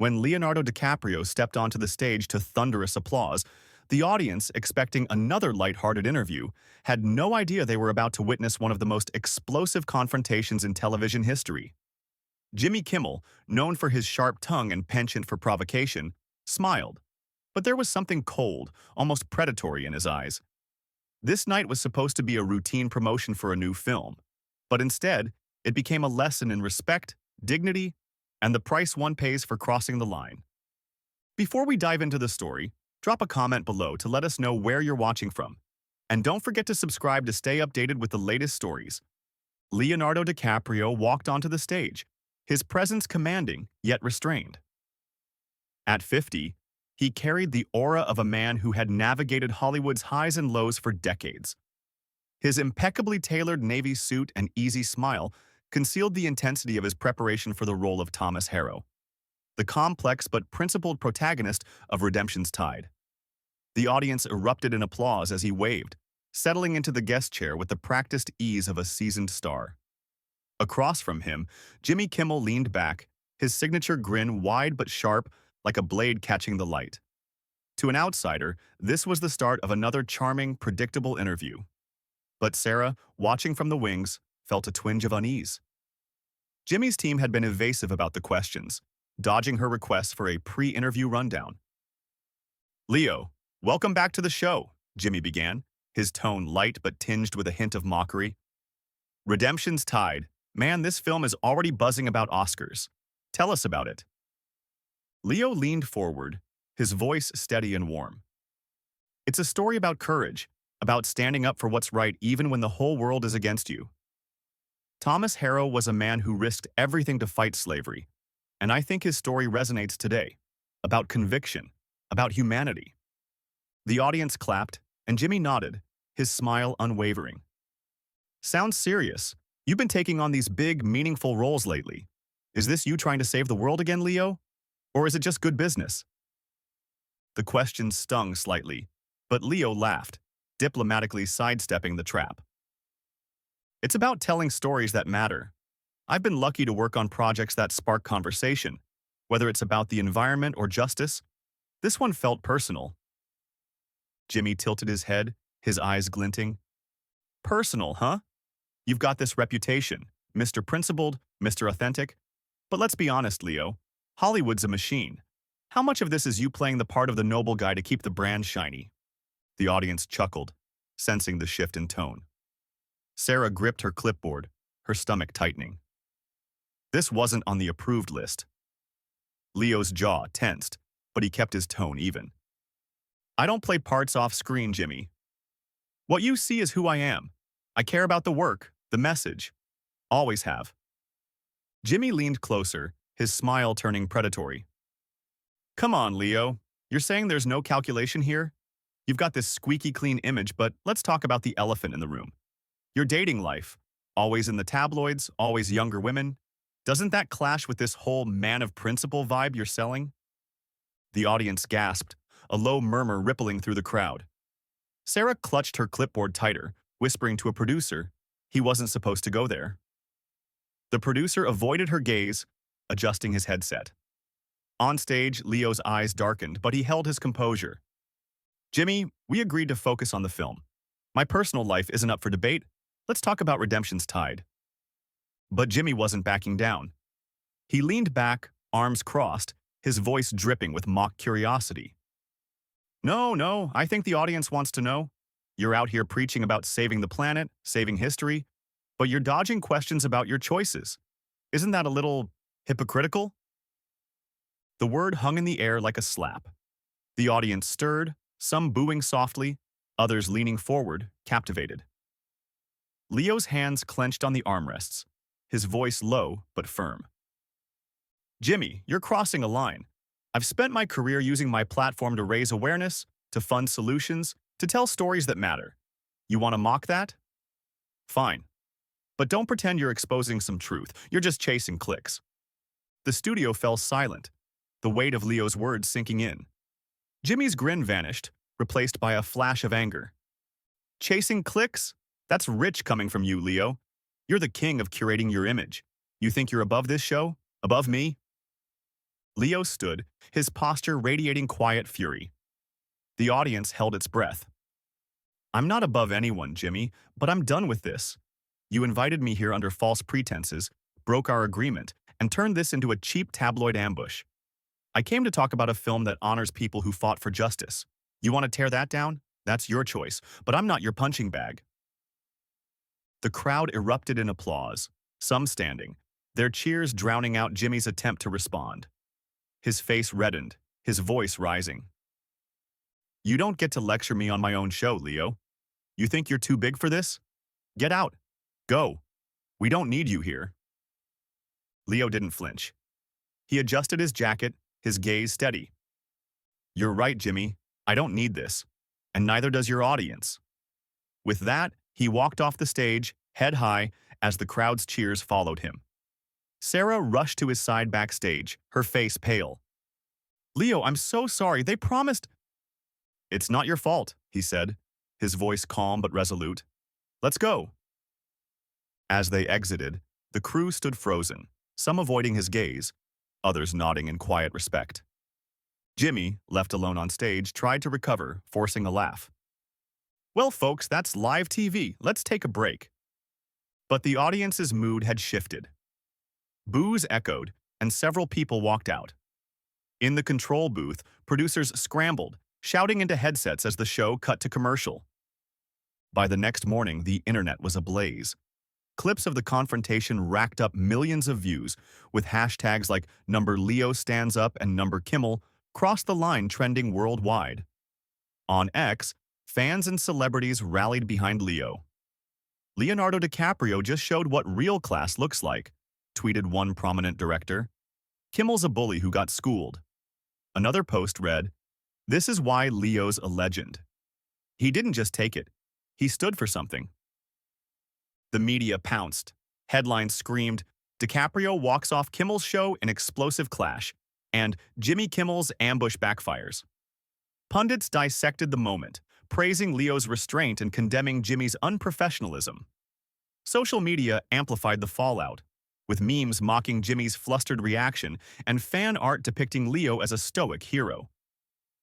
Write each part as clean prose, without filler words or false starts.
When Leonardo DiCaprio stepped onto the stage to thunderous applause, the audience, expecting another lighthearted interview, had no idea they were about to witness one of the most explosive confrontations in television history. Jimmy Kimmel, known for his sharp tongue and penchant for provocation, smiled. But there was something cold, almost predatory in his eyes. This night was supposed to be a routine promotion for a new film, but instead, it became a lesson in respect, dignity, and the price one pays for crossing the line. Before we dive into the story, drop a comment below to let us know where you're watching from. And don't forget to subscribe to stay updated with the latest stories. Leonardo DiCaprio walked onto the stage, his presence commanding yet restrained. At 50, he carried the aura of a man who had navigated Hollywood's highs and lows for decades. His impeccably tailored navy suit and easy smile concealed the intensity of his preparation for the role of Thomas Harrow, the complex but principled protagonist of Redemption's Tide. The audience erupted in applause as he waved, settling into the guest chair with the practiced ease of a seasoned star. Across from him, Jimmy Kimmel leaned back, his signature grin wide but sharp, like a blade catching the light. To an outsider, this was the start of another charming, predictable interview. But Sarah, watching from the wings, felt a twinge of unease. Jimmy's team had been evasive about the questions, dodging her requests for a pre-interview rundown. "Leo, welcome back to the show," Jimmy began, his tone light but tinged with a hint of mockery. "Redemption's Tide. Man, this film is already buzzing about Oscars. Tell us about it." Leo leaned forward, his voice steady and warm. "It's a story about courage, about standing up for what's right even when the whole world is against you. Thomas Harrow was a man who risked everything to fight slavery, and I think his story resonates today, about conviction, about humanity." The audience clapped, and Jimmy nodded, his smile unwavering. "Sounds serious. You've been taking on these big, meaningful roles lately. Is this you trying to save the world again, Leo? Or is it just good business?" The question stung slightly, but Leo laughed, diplomatically sidestepping the trap. "It's about telling stories that matter. I've been lucky to work on projects that spark conversation, whether it's about the environment or justice. This one felt personal." Jimmy tilted his head, his eyes glinting. "Personal, huh? You've got this reputation, Mr. Principled, Mr. Authentic. But let's be honest, Leo. Hollywood's a machine. How much of this is you playing the part of the noble guy to keep the brand shiny?" The audience chuckled, sensing the shift in tone. Sarah gripped her clipboard, her stomach tightening. This wasn't on the approved list. Leo's jaw tensed, but he kept his tone even. "I don't play parts off screen, Jimmy. What you see is who I am. I care about the work, the message. Always have." Jimmy leaned closer, his smile turning predatory. "Come on, Leo. You're saying there's no calculation here? You've got this squeaky clean image, but let's talk about the elephant in the room. Your dating life. Always in the tabloids, always younger women. Doesn't that clash with this whole man of principle vibe you're selling?" The audience gasped, a low murmur rippling through the crowd. Sarah clutched her clipboard tighter, whispering to a producer he wasn't supposed to go there. The producer avoided her gaze, adjusting his headset. On stage, Leo's eyes darkened, but he held his composure. "Jimmy, we agreed to focus on the film. My personal life isn't up for debate. Let's talk about Redemption's Tide." But Jimmy wasn't backing down. He leaned back, arms crossed, his voice dripping with mock curiosity. No, I think the audience wants to know. You're out here preaching about saving the planet, saving history, but you're dodging questions about your choices. Isn't that a little hypocritical?" The word hung in the air like a slap. The audience stirred, some booing softly, others leaning forward, captivated. Leo's hands clenched on the armrests, his voice low but firm. "Jimmy, you're crossing a line. I've spent my career using my platform to raise awareness, to fund solutions, to tell stories that matter. You want to mock that? Fine. But don't pretend you're exposing some truth. You're just chasing clicks." The studio fell silent, the weight of Leo's words sinking in. Jimmy's grin vanished, replaced by a flash of anger. "Chasing clicks? That's rich coming from you, Leo. You're the king of curating your image. You think you're above this show? Above me?" Leo stood, his posture radiating quiet fury. The audience held its breath. I'm not above anyone, Jimmy, but I'm done with this. You invited me here under false pretenses, broke our agreement, and turned this into a cheap tabloid ambush. I came to talk about a film that honors people who fought for justice. You want to tear that down? That's your choice, but I'm not your punching bag. The crowd erupted in applause, some standing, their cheers drowning out Jimmy's attempt to respond. His face reddened, his voice rising. You don't get to lecture me on my own show, Leo. You think you're too big for this? Get out. Go. We don't need you here. Leo didn't flinch. He adjusted his jacket, his gaze steady. You're right, Jimmy. I don't need this. And neither does your audience. With that, he walked off the stage, head high, as the crowd's cheers followed him. Sarah rushed to his side backstage, her face pale. Leo, I'm so sorry. They promised. It's not your fault, he said, his voice calm but resolute. Let's go. As they exited, the crew stood frozen, some avoiding his gaze, others nodding in quiet respect. Jimmy, left alone on stage, tried to recover, forcing a laugh. Well, folks, that's live TV. Let's take a break. But the audience's mood had shifted. Boos echoed, and several people walked out. In the control booth, producers scrambled, shouting into headsets as the show cut to commercial. By the next morning, the internet was ablaze. Clips of the confrontation racked up millions of views, with hashtags like #LeoStandsUp and #Kimmel crossed the line trending worldwide. On X, fans and celebrities rallied behind Leo. Leonardo DiCaprio just showed what real class looks like, tweeted one prominent director. Kimmel's a bully who got schooled. Another post read, This is why Leo's a legend. He didn't just take it. He stood for something. The media pounced. Headlines screamed, DiCaprio walks off Kimmel's show in explosive clash, and Jimmy Kimmel's ambush backfires. Pundits dissected the moment, praising Leo's restraint and condemning Jimmy's unprofessionalism. Social media amplified the fallout, with memes mocking Jimmy's flustered reaction and fan art depicting Leo as a stoic hero.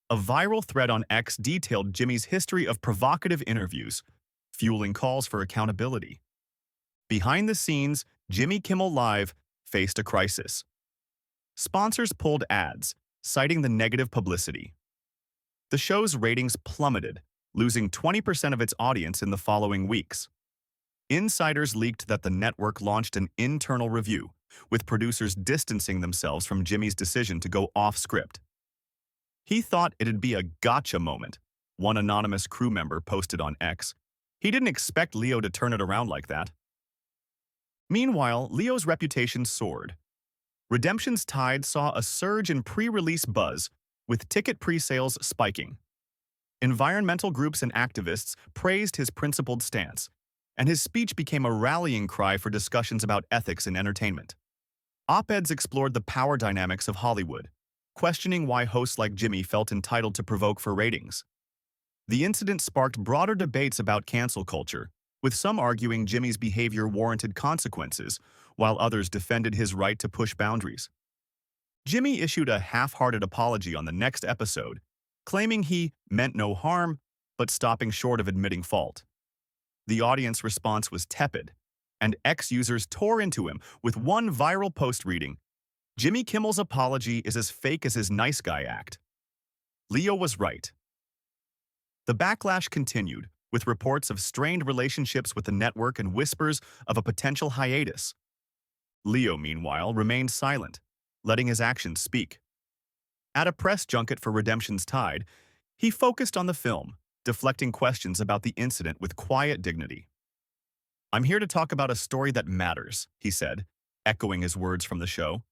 A viral thread on X detailed Jimmy's history of provocative interviews, fueling calls for accountability. Behind the scenes, Jimmy Kimmel Live faced a crisis. Sponsors pulled ads, citing the negative publicity. The show's ratings plummeted, losing 20% of its audience in the following weeks. Insiders leaked that the network launched an internal review, with producers distancing themselves from Jimmy's decision to go off-script. He thought it'd be a gotcha moment, one anonymous crew member posted on X. He didn't expect Leo to turn it around like that. Meanwhile, Leo's reputation soared. Redemption's Tide saw a surge in pre-release buzz, with ticket pre-sales spiking. Environmental groups and activists praised his principled stance, and his speech became a rallying cry for discussions about ethics in entertainment. Op-eds explored the power dynamics of Hollywood, questioning why hosts like Jimmy felt entitled to provoke for ratings. The incident sparked broader debates about cancel culture, with some arguing Jimmy's behavior warranted consequences, while others defended his right to push boundaries. Jimmy issued a half-hearted apology on the next episode, claiming he meant no harm, but stopping short of admitting fault. The audience response was tepid, and X users tore into him with one viral post reading, Jimmy Kimmel's apology is as fake as his nice guy act. Leo was right. The backlash continued, with reports of strained relationships with the network and whispers of a potential hiatus. Leo, meanwhile, remained silent, letting his actions speak. At a press junket for Redemption's Tide, he focused on the film, deflecting questions about the incident with quiet dignity. I'm here to talk about a story that matters, he said, echoing his words from the show.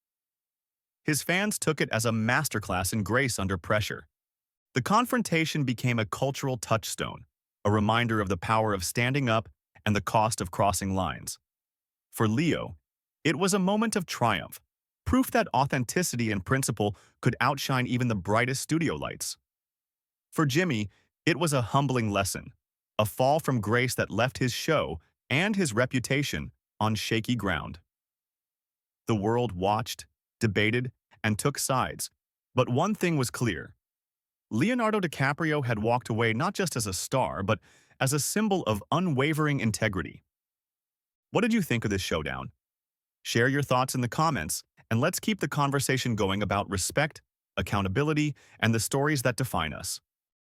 His fans took it as a masterclass in grace under pressure. The confrontation became a cultural touchstone, a reminder of the power of standing up and the cost of crossing lines. For Leo, it was a moment of triumph, proof that authenticity and principle could outshine even the brightest studio lights. For Jimmy, it was a humbling lesson, a fall from grace that left his show and his reputation on shaky ground. The world watched, debated, and took sides. But one thing was clear. Leonardo DiCaprio had walked away not just as a star, but as a symbol of unwavering integrity. What did you think of this showdown? Share your thoughts in the comments, and let's keep the conversation going about respect, accountability, and the stories that define us.